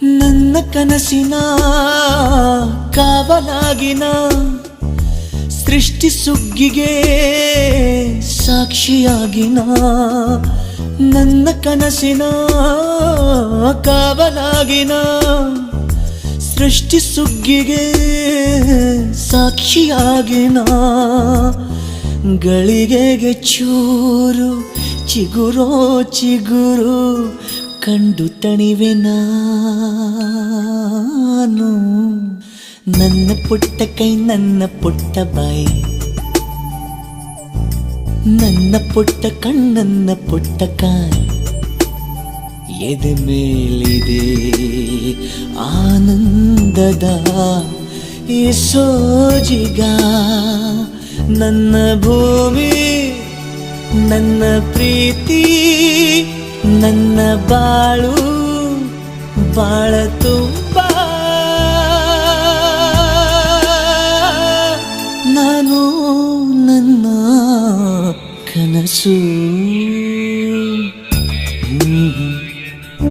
ನನ್ನ ಕನಸಿನ ಕಾವಲಾಗಿನ ಸೃಷ್ಟಿ ಸುಗ್ಗಿಗೆ ಸಾಕ್ಷಿಯಾಗಿನ ನನ್ನ ಕನಸಿನ ಕಾವಲಾಗಿನ ಸೃಷ್ಟಿ ಸುಗ್ಗಿಗೆ ಸಾಕ್ಷಿಯಾಗಿನ ಗಳಿಗೆಗೆ ಚೂರು ಚಿಗುರೋ ಚಿಗುರು ಕಂಡು ತಣಿವೆ ನಾನು ನನ್ನ ಪುಟ್ಟ ಕೈ ನನ್ನ ಪುಟ್ಟ ಬಾಯಿ ನನ್ನ ಪುಟ್ಟ ಕಣ್ಣನ್ನ ಪುಟ್ಟ ಕಾಯಿ ಎದೆ ಮೇಲಿದೆ ಆನಂದದ ಈ ಸೋಜಿಗ ನನ್ನ ಭೂಮಿ ನನ್ನ ಪ್ರೀತಿ ನನ್ನ ಬಾಳು ಬಾಳ ತುಂಬ ನಾನು ನನ್ನ ಕನಸು